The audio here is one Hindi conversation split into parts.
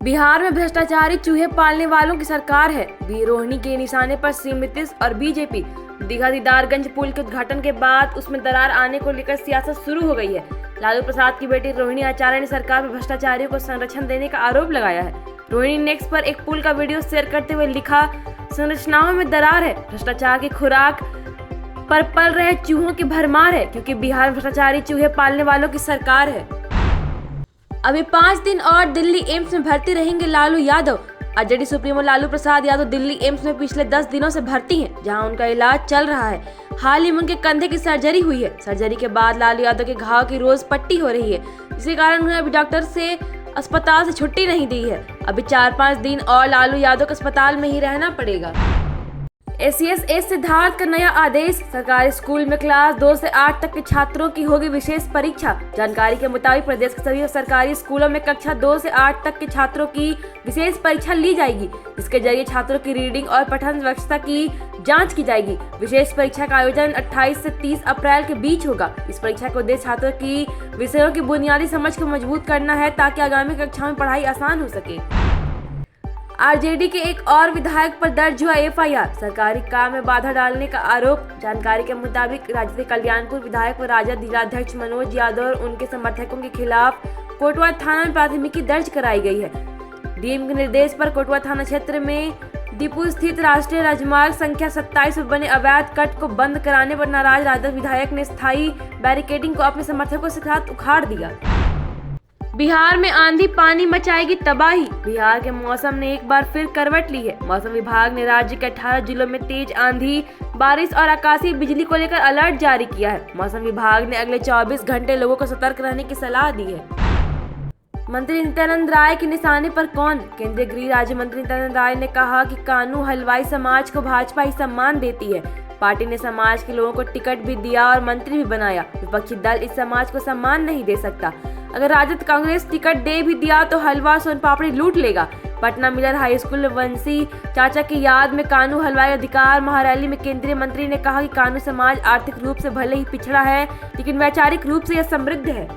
बिहार में भ्रष्टाचारी चूहे पालने वालों की सरकार है। रोहिणी के निशाने पर सीएम नीतीश और बीजेपी। दीघा दीदारगंज पुल के उद्घाटन के बाद उसमें दरार आने को लेकर सियासत शुरू हो गई है। लालू प्रसाद की बेटी रोहिणी आचार्य ने सरकार पर भ्रष्टाचारियों को संरक्षण देने का आरोप लगाया है। रोहिणी नेक्स्ट पर एक पुल का वीडियो शेयर करते हुए लिखा, संरचनाओं में दरार है, भ्रष्टाचार की खुराक पर पल रहे चूहों की भरमार है, क्योंकि बिहार में भ्रष्टाचारी चूहे पालने वालों की सरकार है। अभी 5 दिन और दिल्ली एम्स में भर्ती रहेंगे Lalu Yadav. RJD supremo Lalu Prasad Yadav Delhi AIIMS में पिछले 10 दिनों से भर्ती हैं, जहां उनका इलाज चल रहा है। हाल ही में उनके कंधे की सर्जरी हुई है। सर्जरी के बाद लालू यादव के घाव की रोज पट्टी हो रही है, इसी कारण उन्हें अभी डॉक्टर से अस्पताल से छुट्टी नहीं दी है। अभी 4-5 दिन और लालू यादव को अस्पताल में ही रहना पड़ेगा। एसीएस सिद्धार्थ का नया आदेश। सरकारी स्कूल में क्लास 2 से 8 तक के छात्रों की होगी विशेष परीक्षा। जानकारी के मुताबिक प्रदेश के सभी सरकारी स्कूलों में कक्षा 2 से 8 तक के छात्रों की विशेष परीक्षा ली जाएगी, जिसके जरिए छात्रों की रीडिंग और पठन दक्षता की जांच की जाएगी। विशेष परीक्षा का आयोजन 28 से 30 अप्रैल के बीच होगा। इस परीक्षा का उद्देश्य छात्रों की विषयों की बुनियादी समझ को मजबूत करना है, ताकि आगामी कक्षा में पढ़ाई आसान हो सके। आरजेडी के एक और विधायक पर दर्ज हुआ एफआईआर। सरकारी काम में बाधा डालने का आरोप। जानकारी के मुताबिक राज्य के कल्याणपुर विधायक व राजद जिलाध्यक्ष मनोज यादव और उनके समर्थकों के खिलाफ कोटवा थाना में प्राथमिकी दर्ज कराई गई है। डीएम के निर्देश पर कोटवा थाना क्षेत्र में दीपू स्थित राष्ट्रीय राजमार्ग संख्या 27 पर बने अवैध कट को बंद कराने पर नाराज राजद विधायक ने स्थायी बैरिकेडिंग को अपने समर्थकों के साथ उखाड़ दिया। बिहार में आंधी पानी मचाएगी तबाही। बिहार के मौसम ने एक बार फिर करवट ली है। मौसम विभाग ने राज्य के 18 जिलों में तेज आंधी, बारिश और आकाशीय बिजली को लेकर अलर्ट जारी किया है। मौसम विभाग ने अगले 24 घंटे लोगों को सतर्क रहने की सलाह दी है। मंत्री नित्यानंद राय के निशाने पर कौन? केंद्रीय गृह राज्य मंत्री नित्यानंद राय ने कहा कि कानू हलवाई समाज को भाजपा ही सम्मान देती है। पार्टी ने समाज के लोगों को टिकट भी दिया और मंत्री भी बनाया। विपक्षी दल इस समाज को सम्मान नहीं दे सकता। अगर राजद कांग्रेस टिकट दे भी दिया तो हलवा सोन पापड़ी लूट लेगा। पटना मिलर हाई स्कूल में वंशी चाचा की याद में कानू हलवाई अधिकार महारैली में केंद्रीय मंत्री ने कहा कि कानू समाज आर्थिक रूप से भले ही पिछड़ा है, लेकिन वैचारिक रूप से यह समृद्ध है।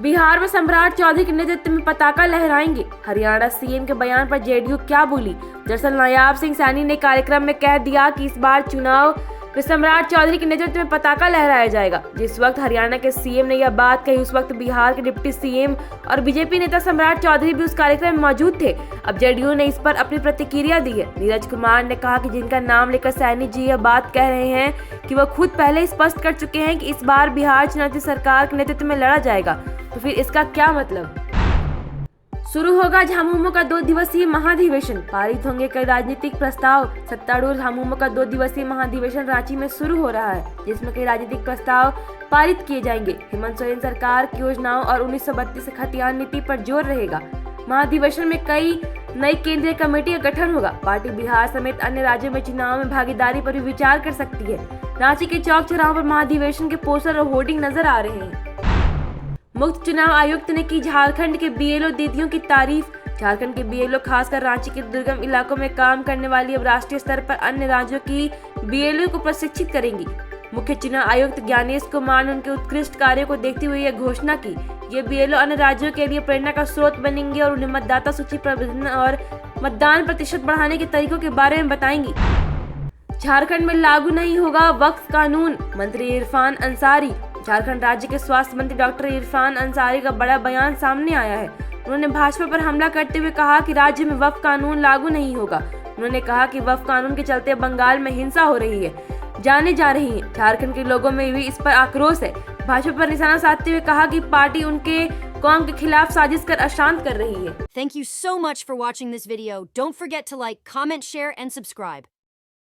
बिहार में सम्राट चौधरी के नेतृत्व में पताका लहराएंगे। हरियाणा सीएम के बयान पर जेडीयू क्या बोली? दरअसल नायाब सिंह सैनी ने कार्यक्रम में कह दिया कि इस बार चुनाव में सम्राट चौधरी के नेतृत्व में पताका लहराया जाएगा। जिस वक्त हरियाणा के सीएम ने यह बात कही, उस वक्त बिहार के डिप्टी सीएम और बीजेपी नेता सम्राट चौधरी भी उस कार्यक्रम में मौजूद थे। अब जेडीयू ने इस पर अपनी प्रतिक्रिया दी है। नीरज कुमार ने कहा कि जिनका नाम लेकर सैनी जी यह बात कह रहे हैं कि वह खुद पहले स्पष्ट कर चुके हैं कि इस बार बिहार चुनावी सरकार के नेतृत्व में लड़ा जाएगा, तो फिर इसका क्या मतलब? शुरू होगा झामुमो का 2 दिवसीय महाधिवेशन। पारित होंगे कई राजनीतिक प्रस्ताव। सत्तारूढ़ झामुमो का 2 दिवसीय महाधिवेशन रांची में शुरू हो रहा है, जिसमें कई राजनीतिक प्रस्ताव पारित किए जाएंगे। हेमंत सोरेन सरकार की योजनाओं और 1932 से खतियान नीति पर जोर रहेगा। महाधिवेशन में कई नई केंद्रीय कमेटी का गठन होगा। पार्टी बिहार समेत अन्य राज्यों में चुनाव में भागीदारी पर भी विचार कर सकती है। रांची के चौक चौराहों पर महाधिवेशन के पोस्टर और होर्डिंग नजर आ रहे हैं। मुख्य चुनाव आयुक्त ने की झारखंड के बीएलओ दीदियों की तारीफ। झारखंड के बीएलओ खासकर रांची के दुर्गम इलाकों में काम करने वाली अब राष्ट्रीय स्तर पर अन्य राज्यों की बीएलओ को प्रशिक्षित करेंगी। मुख्य चुनाव आयुक्त ज्ञानेश कुमार ने उनके उत्कृष्ट कार्य को देखते हुए यह घोषणा की। ये बीएलओ अन्य राज्यों के लिए प्रेरणा का स्रोत बनेंगे और उन्हें मतदाता सूची प्रबंधन और मतदान प्रतिशत बढ़ाने के तरीकों के बारे में बताएंगी। झारखंड में लागू नहीं होगा वक्फ कानून। मंत्री इरफान अंसारी। झारखंड राज्य के स्वास्थ्य मंत्री डॉक्टर इरफान अंसारी का बड़ा बयान सामने आया है। उन्होंने भाजपा पर हमला करते हुए कहा कि राज्य में वक्फ कानून लागू नहीं होगा। उन्होंने कहा कि वक्फ कानून के चलते बंगाल में हिंसा हो रही है, जाने जा रही है। झारखंड के लोगों में भी इस पर आक्रोश है। भाजपा पर निशाना साधते हुए कहा कि पार्टी उनके कौम के खिलाफ साजिश कर अशांत कर रही है। Thank you so much for watching this video. Don't forget to like, comment, share and subscribe.